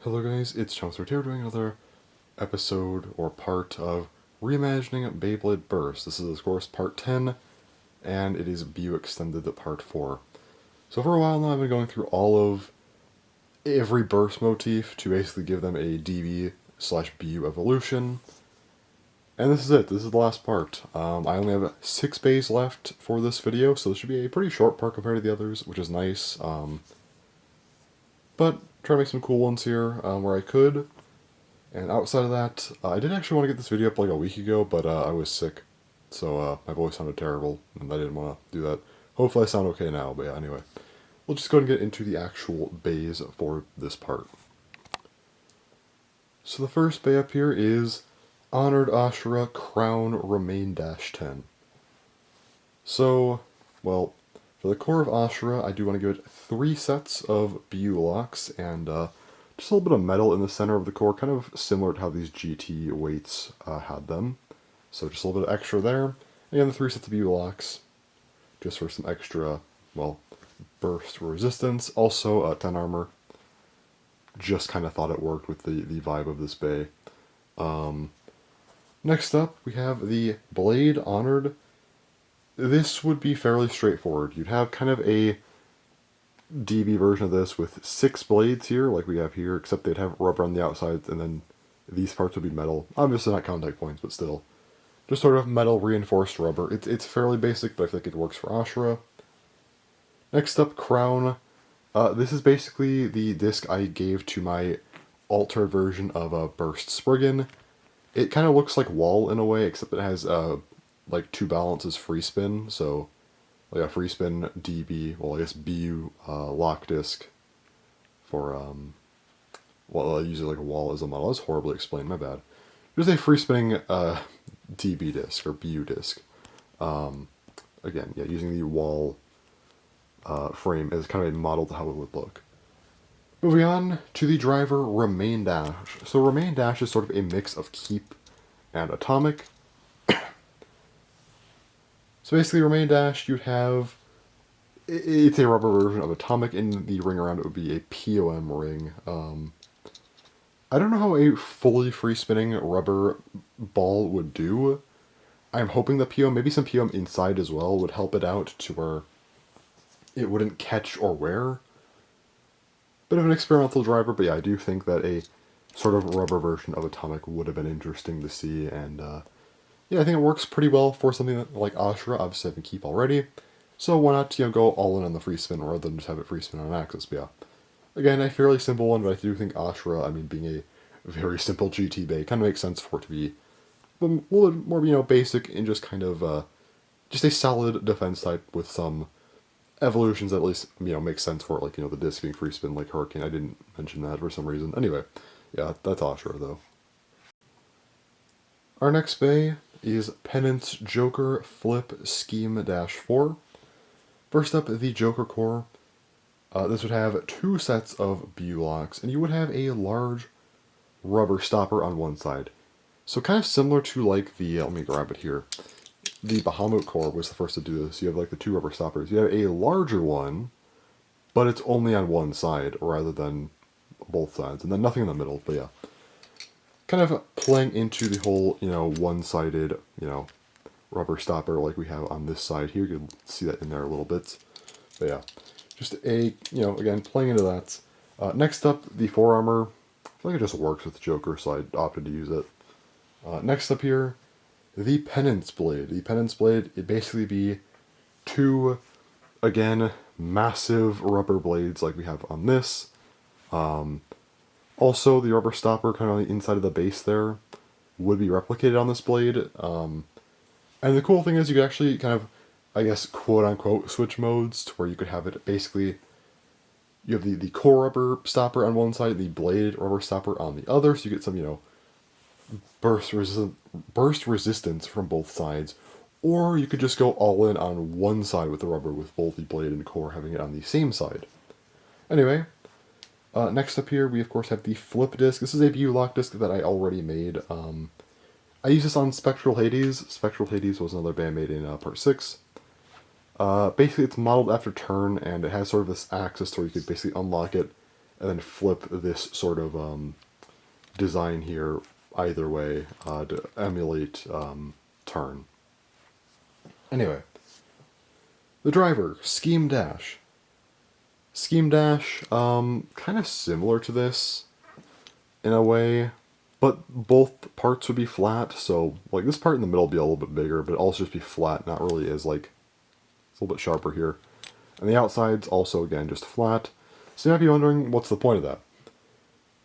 Hello guys, it's Chomster here doing another episode or part of Reimagining Beyblade Burst. This is of course part 10, and it is BU Extended part 4. So for a while now I've been going through all of every burst motif to basically give them a DB/BU evolution. And this is it, this is the last part. I only have 6 bays left for this video, so this should be a pretty short part compared to the others, which is nice. But try to make some cool ones here where I could. And outside of that, I did actually want to get this video up like a week ago, but I was sick. So my voice sounded terrible, and I didn't want to do that. Hopefully I sound okay now, but yeah, anyway. We'll just go ahead and get into the actual bays for this part. So the first bay up here is Honored Ashura Crown Remain -10. So, well, for the core of Ashura, I do want to give it 3 sets of BU locks and just a little bit of metal in the center of the core, kind of similar to how these GT weights had them. So just a little bit of extra there. Again, the 3 sets of BU locks, just for some extra, well, burst resistance. Also, 10 armor. Just kind of thought it worked with the vibe of this bay. Next up, we have the Blade Honored. This would be fairly straightforward. You'd have kind of a DB version of this with 6 blades here, like we have here, except they'd have rubber on the outside, and then these parts would be metal. Obviously not contact points, but still. Just sort of metal reinforced rubber. It's fairly basic, but I think it works for Ashura. Next up, Crown. This is basically the disc I gave to my altered version of Burst Spriggan. It kind of looks like Wall in a way, except it has like 2 balances free spin, so like a free spin DB, well I guess BU lock disc for, well I use it like a Wall as a model. That's horribly explained, my bad. Just a free spinning DB disc, or BU disc. Again, yeah, using the Wall frame as kind of a model to how it would look. Moving on to the driver Remain Dash. So Remain Dash is sort of a mix of Keep and Atomic. So basically, Remain Dash, you'd have, it's a rubber version of Atomic. In the ring around it would be a POM ring. I don't know how a fully free spinning rubber ball would do. I'm hoping the POM, maybe some POM inside as well, would help it out to where it wouldn't catch or wear. Bit of an experimental driver, but yeah, I do think that a sort of rubber version of Atomic would have been interesting to see, and yeah, I think it works pretty well for something like Ashura. Obviously I have Keep already, so why not, go all in on the free spin rather than just have it free spin on Axis. But yeah, again, a fairly simple one, but I do think Ashura, I mean, being a very simple GT bay, kind of makes sense for it to be a little bit more, basic and just kind of, just a solid defense type with some evolutions that at least, make sense for it, like, the disc being free spin like Hurricane. I didn't mention that for some reason. Anyway, yeah, that's Ashura, though. Our next bay is Penance Joker Flip Scheme -4. First up, the Joker core. This would have 2 sets of BU locks, and you would have a large rubber stopper on one side. So kind of similar to like the, let me grab it here. The Bahamut core was the first to do this. You have like the 2 rubber stoppers. You have a larger one, but it's only on one side rather than both sides. And then nothing in the middle, but yeah. Kind of playing into the whole, one-sided, rubber stopper like we have on this side here. You can see that in there a little bit. But yeah, just a, again, playing into that. Next up, the forearmor. I feel like it just works with the Joker, so I opted to use it. Next up here, the Penance Blade. The Penance Blade, it'd basically be 2, again, massive rubber blades like we have on this. Also, the rubber stopper kind of on the inside of the base there would be replicated on this blade. And the cool thing is you could actually kind of, I guess, quote-unquote, switch modes to where you could have it basically, you have the core rubber stopper on one side, the blade rubber stopper on the other, so you get some, burst resistance from both sides. Or you could just go all in on one side with the rubber, with both the blade and core having it on the same side. Anyway, next up here, we of course have the Flip disc. This is a BU lock disc that I already made. I used this on Spectral Hades. Spectral Hades was another band made in part 6. Basically, it's modeled after turn, and it has sort of this axis where you could basically unlock it and then flip this sort of design here either way to emulate turn. Anyway, the driver, Scheme Dash. Scheme Dash, kind of similar to this in a way, but both parts would be flat, so like this part in the middle would be a little bit bigger, but it'd also just be flat, not really as like, it's a little bit sharper here. And the outside's also, again, just flat. So you might be wondering, what's the point of that?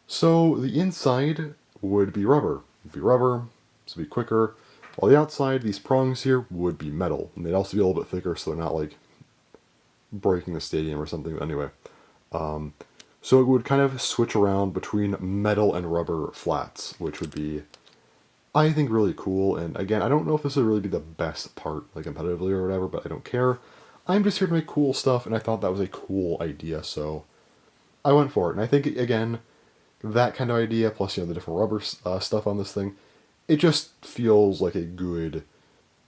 So the inside would be rubber. It'd be rubber, so it'd be quicker. While the outside, these prongs here, would be metal. And they'd also be a little bit thicker, so they're not like breaking the stadium or something. Anyway, so it would kind of switch around between metal and rubber flats, which would be, I think, really cool. And again, I don't know if this would really be the best part, like competitively or whatever, but I don't care. I'm just here to make cool stuff, and I thought that was a cool idea, so I went for it. And I think, again, that kind of idea, plus, the different rubber stuff on this thing, it just feels like a good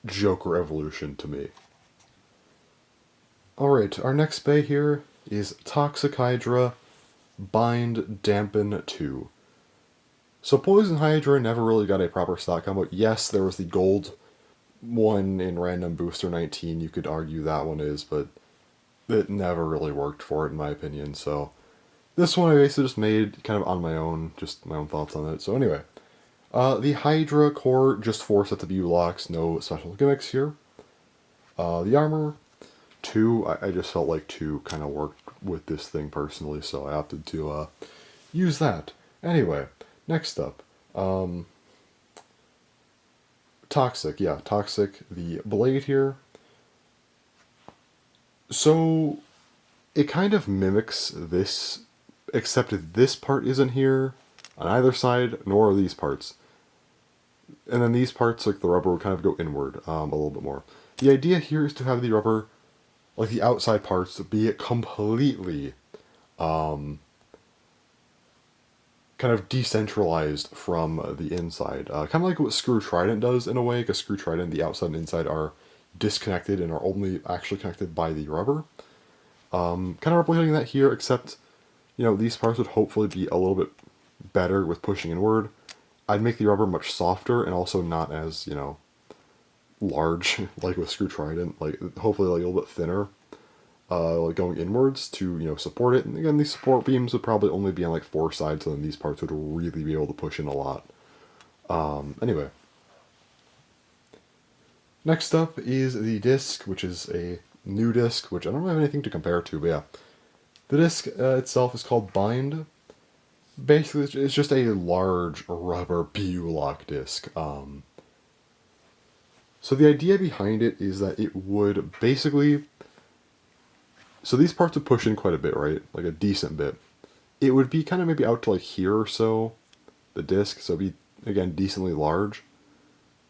Joker evolution to me. Alright, our next bay here is Toxic Hydra, Bind, Dampen 2. So Poison Hydra never really got a proper stock combo. Yes, there was the gold one in Random Booster 19, you could argue that one is, but it never really worked for it in my opinion, so this one I basically just made kind of on my own, just my own thoughts on it. So anyway, the Hydra core, just 4 sets of U-locks, no special gimmicks here. The armor, 2, I just felt like 2 kind of worked with this thing personally, so I opted to use that. Anyway, next up, Toxic, the blade here. So, it kind of mimics this, except this part isn't here on either side, nor are these parts. And then these parts, like the rubber, would kind of go inward a little bit more. The idea here is to have the rubber, like the outside parts, be completely kind of decentralized from the inside. Kind of like what Screw Trident does in a way, because Screw Trident, the outside and inside are disconnected and are only actually connected by the rubber. Kind of replicating that here, except, these parts would hopefully be a little bit better with pushing inward. I'd make the rubber much softer and also not as, large, like with Screw Trident, like hopefully like a little bit thinner, like going inwards to, support it. And again, these support beams would probably only be on like 4 sides, so then these parts would really be able to push in a lot. Anyway. Next up is the disc, which is a new disc, which I don't have anything to compare to, but yeah. The disc itself is called Bind. Basically, it's just a large rubber BU-lock disc. So the idea behind it is that it would basically... So these parts would push in quite a bit, right? Like a decent bit. It would be kind of maybe out to like here or so, the disc, so it'd be, again, decently large.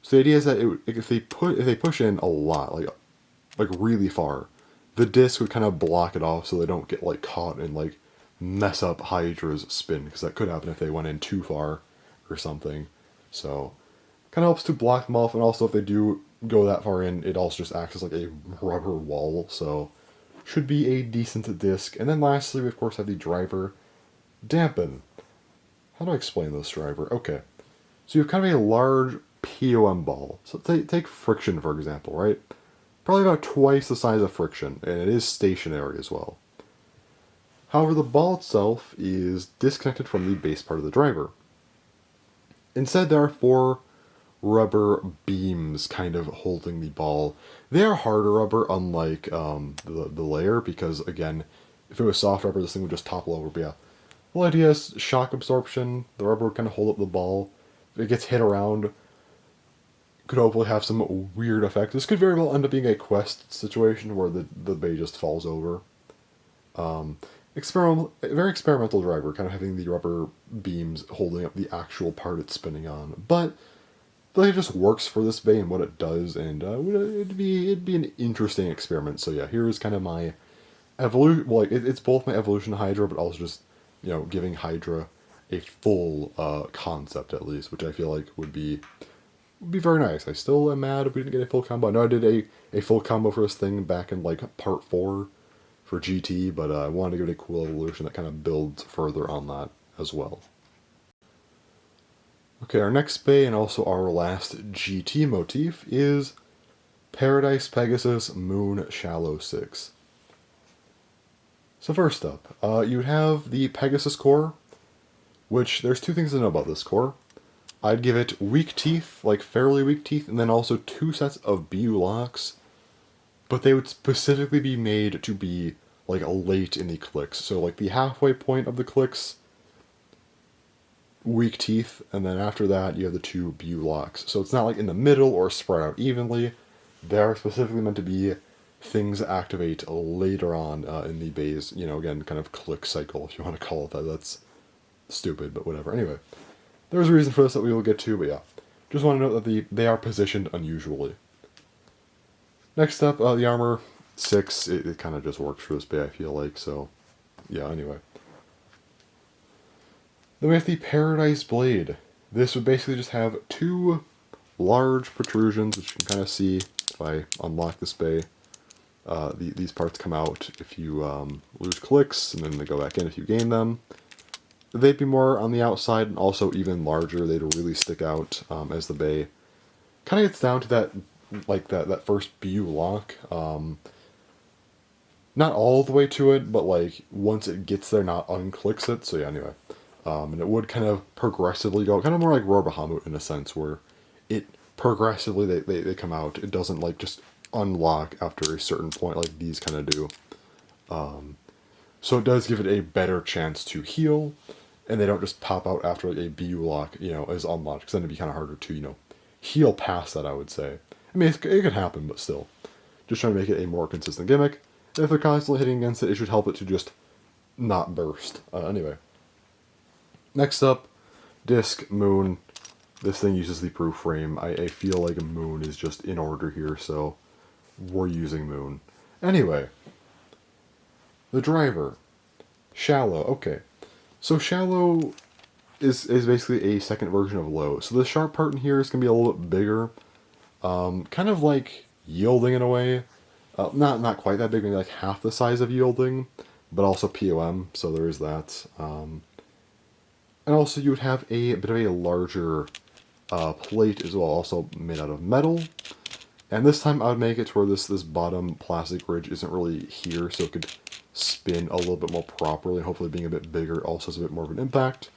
So the idea is that if they push in a lot, like really far, the disc would kind of block it off so they don't get like caught and like mess up Hydra's spin, because that could happen if they went in too far or something. So kind of helps to block them off, and also if they do go that far in, it also just acts as like a rubber wall, so should be a decent disc. And then lastly, we of course have the driver, Dampen. How do I explain this driver? Okay, so you have kind of a large POM ball. So take Friction, for example, right? Probably about twice the size of Friction, and it is stationary as well. However, the ball itself is disconnected from the base part of the driver. Instead, there are 4 rubber beams kind of holding the ball. They are harder rubber, unlike the layer, because, again, if it was soft rubber, this thing would just topple over. But yeah, the idea is shock absorption. The rubber would kind of hold up the ball. If it gets hit around, could hopefully have some weird effect. This could very well end up being a quest situation where the bay just falls over. Very experimental driver, kind of having the rubber beams holding up the actual part it's spinning on. But it just works for this bay and what it does, and it'd be an interesting experiment. So yeah, here's kind of my evolution. Well, it's both my evolution of Hydra, but also just giving Hydra a full concept at least, which I feel like would be very nice. I still am mad if we didn't get a full combo. I know I did a full combo for this thing back in like part 4 for GT, but I wanted to give it a cool evolution that kind of builds further on that as well. Okay, our next bay and also our last GT motif is Paradise Pegasus Moon Shallow 6. So first up, you have the Pegasus core, which there's two things to know about this core. I'd give it weak teeth, like fairly weak teeth, and then also 2 sets of BU locks, but they would specifically be made to be like late in the clicks. So like the halfway point of the clicks, weak teeth, and then after that you have the 2 BU locks. So it's not like in the middle or spread out evenly. They are specifically meant to be things that activate later on in the bay's, again, kind of click cycle, if you want to call it that. That's stupid, but whatever. Anyway, there's a reason for this that we will get to, but yeah. Just want to note that they are positioned unusually. Next up, the armor 6, it kind of just works for this bay, I feel like, so yeah, anyway. Then we have the Paradise Blade. This would basically just have 2 large protrusions, which you can kind of see if I unlock this bay. These parts come out if you lose clicks, and then they go back in if you gain them. They'd be more on the outside, and also even larger. They'd really stick out as the bay kind of gets down to that, like that first BU lock. Not all the way to it, but like once it gets there, not unclicks it. So yeah, anyway. And it would kind of progressively go, kind of more like Roar Bahamut in a sense, where it progressively, they come out. It doesn't like just unlock after a certain point like these kind of do. So it does give it a better chance to heal, and they don't just pop out after like a BU lock, is unlocked, because then it'd be kind of harder to, heal past that, I would say. I mean, it could happen, but still. Just trying to make it a more consistent gimmick. And if they're constantly hitting against it, it should help it to just not burst. Anyway. Next up, Disc, Moon. This thing uses the proof frame. I feel like a Moon is just in order here, so we're using Moon. Anyway. The driver. Shallow. Okay. So Shallow is basically a second version of Low. So the sharp part in here is going to be a little bit bigger. Kind of like Yielding in a way. Not quite that big, maybe like half the size of Yielding, but also POM, so there is that. And also you would have a bit of a larger plate as well, also made out of metal. And this time I would make it to where this bottom plastic ridge isn't really here, so it could spin a little bit more properly. Hopefully being a bit bigger also has a bit more of an impact.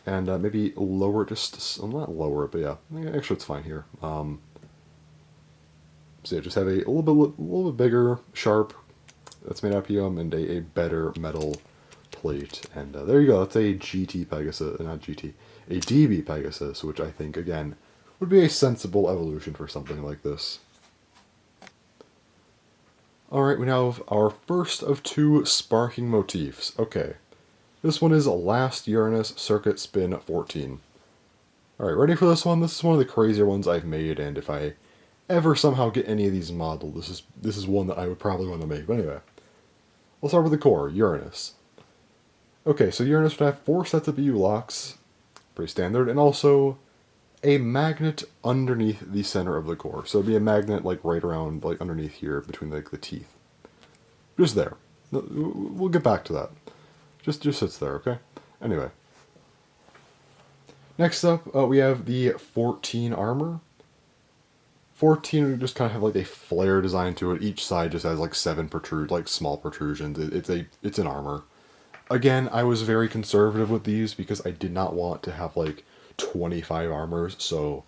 And maybe lower it just, well, not lower it, but yeah, actually it's fine here. So yeah, just have a little bit bigger, sharp, that's made out of POM, and a better metal plate. And there you go, that's a GT Pegasus, not GT, a DB Pegasus, which I think, again, would be a sensible evolution for something like this. Alright, we now have our first of 2 sparking motifs. Okay, this one is Last Uranus Circuit Spin 14. Alright, ready for this one? This is one of the crazier ones I've made, and if I ever somehow get any of these modeled, this is one that I would probably want to make. But anyway, we'll start with the core, Uranus. Okay, so Uranus would have 4 sets of BU locks, pretty standard, and also a magnet underneath the center of the core. So it'd be a magnet like right around, like underneath here, between like the teeth. Just there. We'll get back to that. Just sits there, okay? Anyway. Next up, we have the 14 armor. 14 would just kind of have like a flare design to it. Each side just has like 7 small protrusions. It's an armor. Again, I was very conservative with these because I did not want to have like 25 armors, so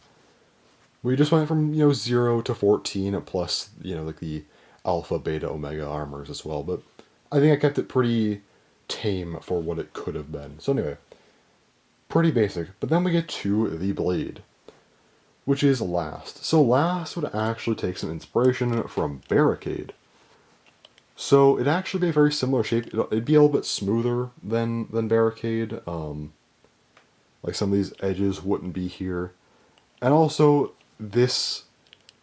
we just went from 0 to 14 plus like the alpha, beta, omega armors as well. But I think I kept it pretty tame for what it could have been. So anyway, pretty basic. But then we get to the blade, which is Last. So Last would actually take some inspiration from Barricade. So it'd actually be a very similar shape. It'd be a little bit smoother than Barricade. Like some of these edges wouldn't be here. And also, these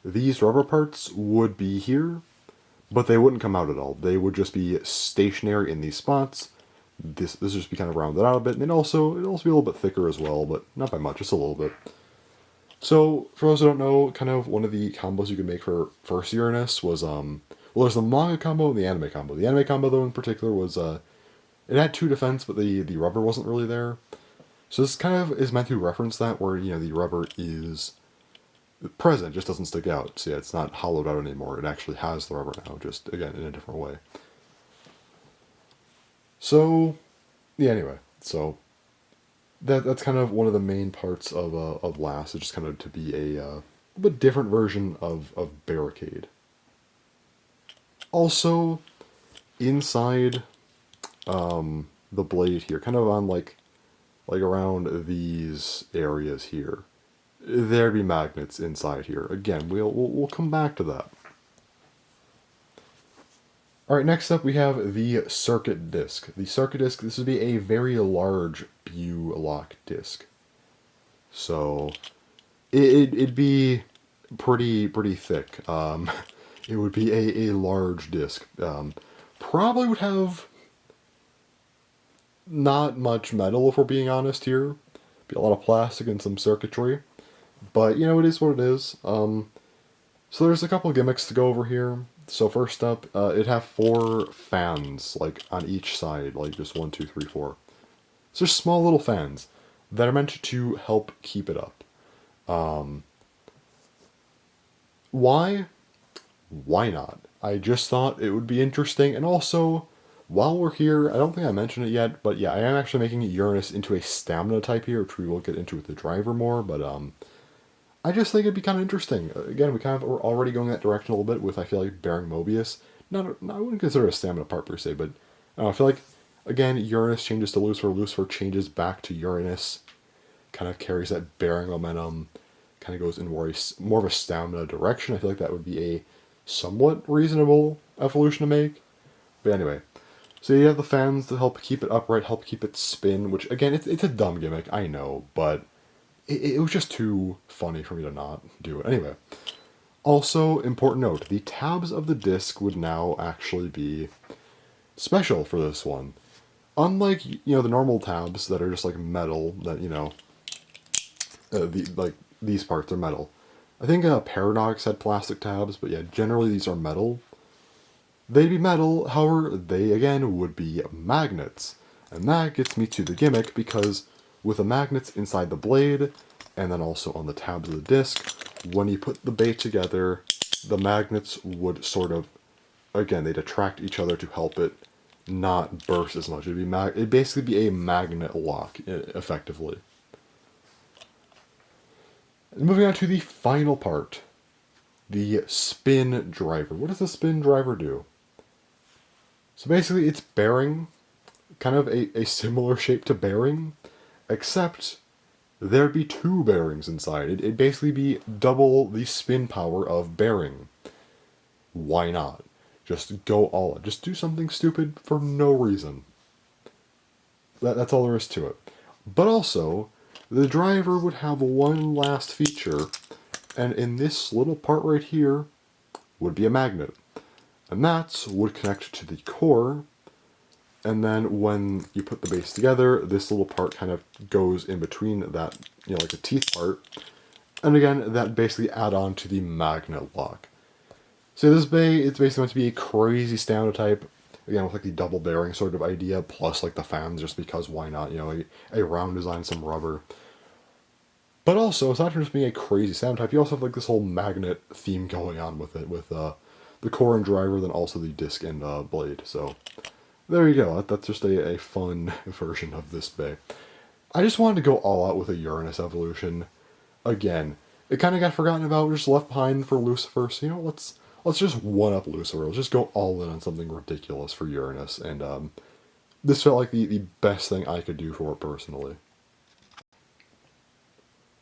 rubber parts would be here, but they wouldn't come out at all. They would just be stationary in these spots. This would just be kind of rounded out a bit, and it'd also be a little bit thicker as well, but not by much, just a little bit. So, for those who don't know, kind of one of the combos you could make for first Uranus was Well, there's the manga combo and the anime combo. The anime combo, though, in particular, was it had 2 defense, but the rubber wasn't really there. So this kind of is meant to reference that, where, you know, the rubber is present, just doesn't stick out. So yeah, it's not hollowed out anymore. It actually has the rubber now, just, again, in a different way. So, yeah, anyway, so that's kind of one of the main parts of Last, it's just kind of to be a bit different version of Barricade. Also, inside the blade here, kind of on like around these areas here, there'd be magnets inside here. Again, we'll come back to that. Alright, next up we have the circuit disc. The circuit disc, this would be a very large lock disc. So, it'd be pretty thick. It would be a large disc. Probably would have not much metal, if we're being honest here. Be a lot of plastic and some circuitry. But, you know, it is what it is. So there's a couple gimmicks to go over here. So first up, it'd have 4 fans, like, on each side, like just 1, 2, 3, 4. So just small little fans that are meant to help keep it up. Why? Why not? I just thought it would be interesting, and also, while we're here, I don't think I mentioned it yet, but yeah, I am actually making Uranus into a stamina type here, which we will get into with the driver more, but I just think it'd be kind of interesting. Again, we kind of are already going that direction a little bit with, I feel like, bearing Mobius. I wouldn't consider it a stamina part per se, but I feel like, again, Uranus changes to Lucifer, Lucifer changes back to Uranus, kind of carries that bearing momentum, kind of goes in more of a stamina direction. I feel like that would be a somewhat reasonable evolution to make. But anyway, so you have the fans to help keep it upright, help keep it spin, which, again, it's a dumb gimmick, I know, but it was just too funny for me to not do it. Anyway, also, important note, the tabs of the disc would now actually be special for this one. Unlike, you know, the normal tabs that are just like metal, that, you know, these parts are metal. I think Paradox had plastic tabs, but yeah, generally these are metal. They'd be metal, however, they again would be magnets. And that gets me to the gimmick, because with the magnets inside the blade, and then also on the tabs of the disc, when you put the bay together, the magnets would sort of, again, they'd attract each other to help it not burst as much. It'd basically be a magnet lock, effectively. And moving on to the final part, the spin driver. What does the spin driver do? So basically, it's bearing, kind of a similar shape to bearing, except there'd be 2 bearings inside. It'd basically be double the spin power of bearing. Why not? Just go all in. Just do something stupid for no reason. That's all there is to it. But also, the driver would have one last feature, and in this little part right here would be a magnet. And that would connect to the core, and then when you put the base together, this little part kind of goes in between that, you know, like the teeth part. And again, that basically add on to the magnet lock. So this bay, it's basically meant to be a crazy stamina type, again with like the double bearing sort of idea, plus like the fans, just because why not, you know, a round design, some rubber. But also, it's not just being a crazy stamina type, you also have like this whole magnet theme going on with it, with the core and driver, then also the disc and blade. So there you go. That's just a fun version of this bay. I just wanted to go all out with a Uranus evolution. Again, it kind of got forgotten about, just left behind for Lucifer. So, you know, let's just one-up Lucifer. Let's just go all in on something ridiculous for Uranus. And this felt like the best thing I could do for it personally.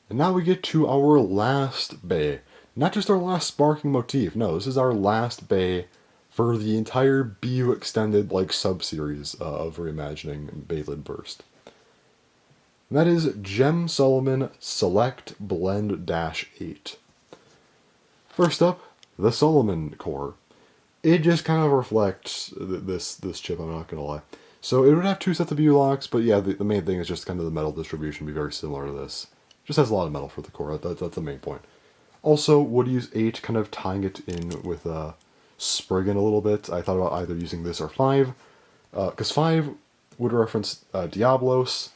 And now we get to our last bay. Not just our last sparking motif. No, this is our last bay for the entire BU extended like sub-series of Reimagining Beyblade Burst. And that is Gem Solomon Select Blend -8. First up, the Solomon core. It just kind of reflects this chip, I'm not going to lie. So it would have 2 sets of BU locks, but yeah, the main thing is just kind of the metal distribution would be very similar to this. Just has a lot of metal for the core, that's the main point. Also, would use 8, kind of tying it in with Spriggan a little bit. I thought about either using this or 5, because 5 would reference Diablos,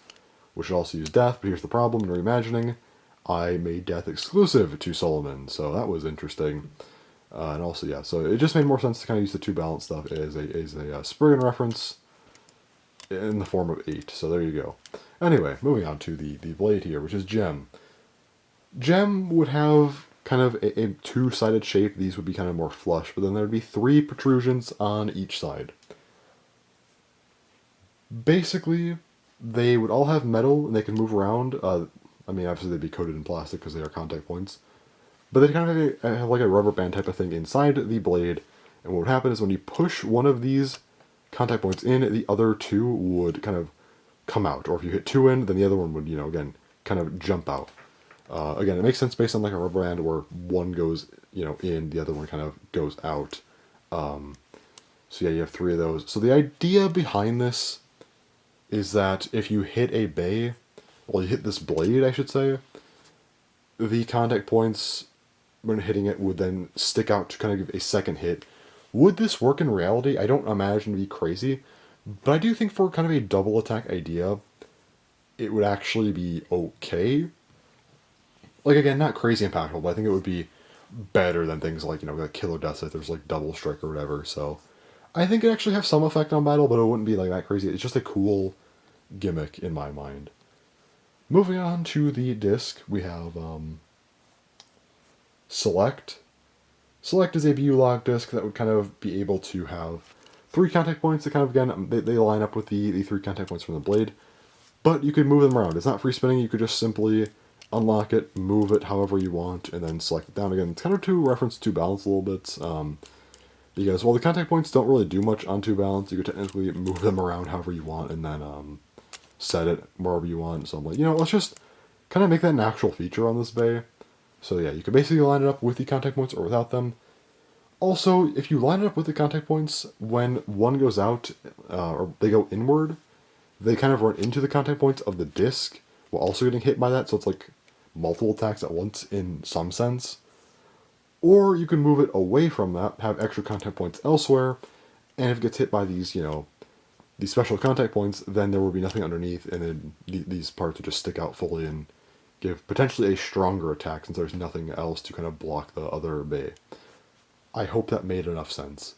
which would also use death, but here's the problem in Reimagining. I made death exclusive to Solomon, so that was interesting. And also, yeah, so it just made more sense to kind of use the 2 balance stuff as a Spriggan reference in the form of 8, so there you go. Anyway, moving on to the blade here, which is Gem. Gem would have kind of a 2-sided shape. These would be kind of more flush, but then there would be 3 protrusions on each side. Basically, they would all have metal, and they can move around. I mean, obviously they'd be coated in plastic because they are contact points. But they kind of have like a rubber band type of thing inside the blade, and what would happen is when you push one of these contact points in, the other 2 would kind of come out. Or if you hit 2 in, then the other one would, again, kind of jump out. Again, it makes sense based on like a rubber band where one goes, in, the other one kind of goes out. So yeah, you have 3 of those. So the idea behind this is that if you hit a bay, well, you hit this blade, I should say, the contact points, when hitting it, would then stick out to kind of give a second hit. Would this work in reality? I don't imagine it'd be crazy, but I do think for kind of a double attack idea, it would actually be okay. Like, again, not crazy impactful, but I think it would be better than things like, like Killer Death if there's like double strike or whatever, so I think it actually have some effect on battle, but it wouldn't be like that crazy. It's just a cool gimmick in my mind. Moving on to the disc, we have Select. Select is a BU log disc that would kind of be able to have 3 contact points that kind of, again, they line up with the 3 contact points from the blade, but you could move them around. It's not free spinning, you could just simply unlock it, move it however you want, and then select it down again. It's kind of to reference 2 balance a little bit, because while the contact points don't really do much on 2 balance, you could technically move them around however you want, and then set it wherever you want. So I'm like, let's just kind of make that an actual feature on this bay. So yeah, you can basically line it up with the contact points or without them. Also, if you line it up with the contact points, when one goes out, or they go inward, they kind of run into the contact points of the disc, while also getting hit by that, so it's like multiple attacks at once in some sense. Or you can move it away from that, have extra contact points elsewhere, and if it gets hit by these, these special contact points, then there will be nothing underneath, and then these parts will just stick out fully and give potentially a stronger attack since there's nothing else to kind of block the other bay. I hope that made enough sense.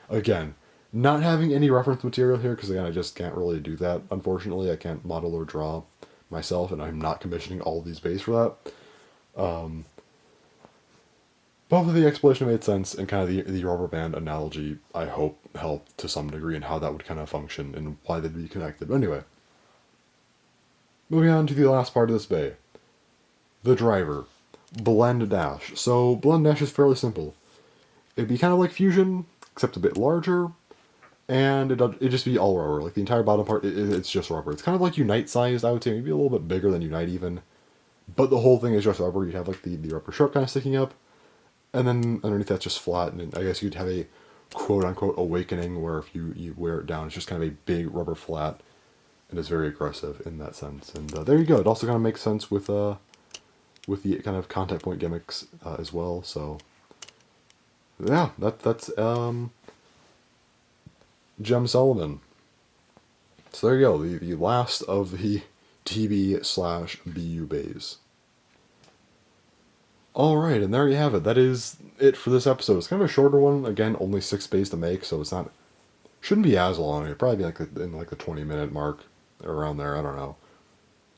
Again, not having any reference material here, because again, I just can't really do that. Unfortunately, I can't model or draw myself, and I'm not commissioning all of these bays for that. Both of the explanation made sense, and kind of the rubber band analogy, I hope, helped to some degree in how that would kind of function and why they'd be connected. But anyway, moving on to the last part of this bay. The driver. Blend Dash. So, Blend Dash is fairly simple. It'd be kind of like Fusion, except a bit larger, and it'd just be all rubber. Like, the entire bottom part, it's just rubber. It's kind of like Unite sized, I would say, maybe a little bit bigger than Unite even. But the whole thing is just rubber. You have, like, the rubber sharp kind of sticking up, and then underneath that's just flat, and I guess you'd have a quote-unquote awakening, where if you wear it down, it's just kind of a big rubber flat, and it's very aggressive in that sense. And there you go. It also kind of makes sense with the kind of contact point gimmicks as well. So yeah, that's Gem Solomon. So there you go, the last of the TB/BU bays. Alright, and there you have it. That is it for this episode. It's kind of a shorter one. Again, only 6 bays to make, so it's not... Shouldn't be as long. It'd probably be like in like the 20-minute mark, around there, I don't know.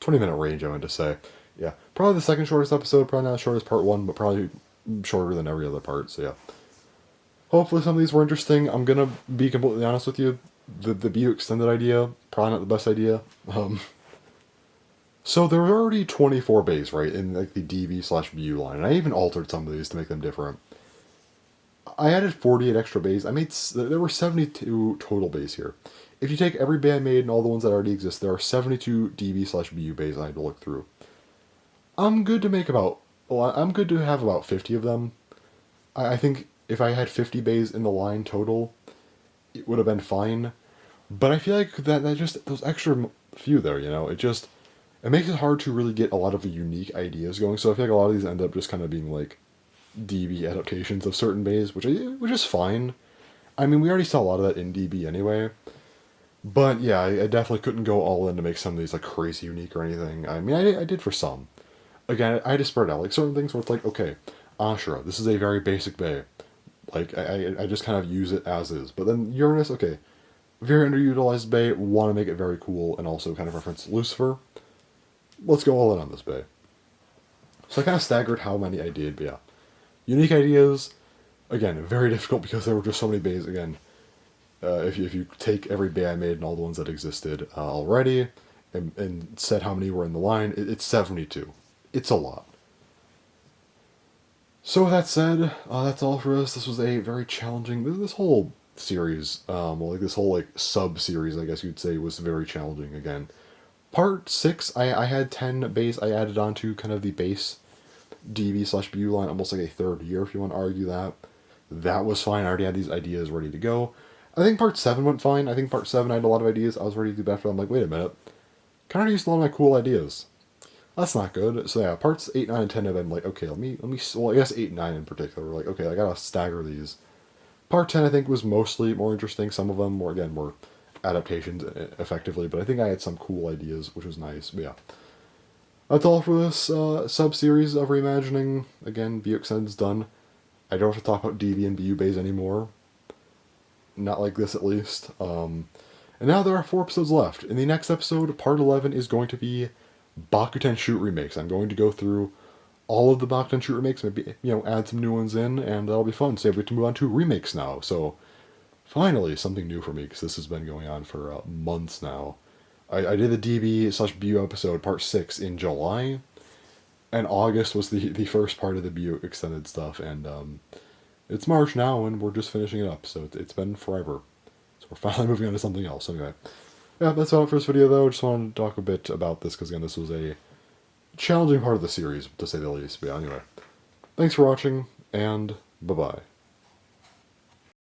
20-minute range, I meant to say. Yeah, probably the second shortest episode, probably not as short as part 1, but probably shorter than every other part, so yeah. Hopefully some of these were interesting. I'm gonna be completely honest with you. The BU extended idea, probably not the best idea. So there were already 24 bays, right, in like the DB/BU line, and I even altered some of these to make them different. I added 48 extra bays. There were 72 total bays here. If you take every bay I made and all the ones that already exist, there are 72 DB/BU bays I had to look through. I'm good to have about 50 of them. I think if I had 50 bays in the line total, it would have been fine. But I feel like that just, those extra few there, it makes it hard to really get a lot of unique ideas going. So I feel like a lot of these end up just kind of being like DB adaptations of certain bays, which is fine. I mean, we already saw a lot of that in DB anyway. But yeah, I definitely couldn't go all in to make some of these like crazy unique or anything. I mean, I did for some. Again, I just spread out like certain things where it's like, okay, Ashura, this is a very basic bay. Like I just kind of use it as is. But then Uranus, okay, very underutilized bay. Want to make it very cool and also kind of reference Lucifer. Let's go all in on this bay. So I kind of staggered how many I did, but yeah, unique ideas. Again, very difficult because there were just so many bays. Again, if you take every bay I made and all the ones that existed already, and said how many were in the line, it's 72. It's a lot. So with that said, that's all for us. This was a very challenging. This whole series, like this whole like sub series, I guess you'd say, was very challenging. Again, part 6, I had 10 bays. I added on to kind of the base DB/BU line, almost like a third year, if you want to argue that. That was fine. I already had these ideas ready to go. I think part 7 went fine. I think part 7 I had a lot of ideas. I was ready to do better. I'm like, wait a minute. Kind of used a lot of my cool ideas. That's not good. So yeah, parts 8, 9, and 10 have been like, okay, let me, well, I guess 8 and 9 in particular, were like, okay, I gotta stagger these. Part 10, I think, was mostly more interesting. Some of them were adaptations effectively, but I think I had some cool ideas, which was nice. But yeah. That's all for this sub-series of Reimagining. Again, BU Extended's done. I don't have to talk about DB and BU bays anymore. Not like this, at least. And now there are 4 episodes left. In the next episode, part 11 is going to be Bakuten Shoot remakes. I'm going to go through all of the Bakuten Shoot remakes, maybe, add some new ones in, and that'll be fun. So we have to move on to remakes now. So, finally, something new for me, because this has been going on for months now. I did the DB/BU episode, part 6, in July, and August was the first part of the BU extended stuff, and it's March now, and we're just finishing it up, so it's been forever. So we're finally moving on to something else. Anyway, yeah, that's all for this video, though. Just wanted to talk a bit about this, because again, this was a challenging part of the series, to say the least. But yeah, anyway, thanks for watching, and bye-bye.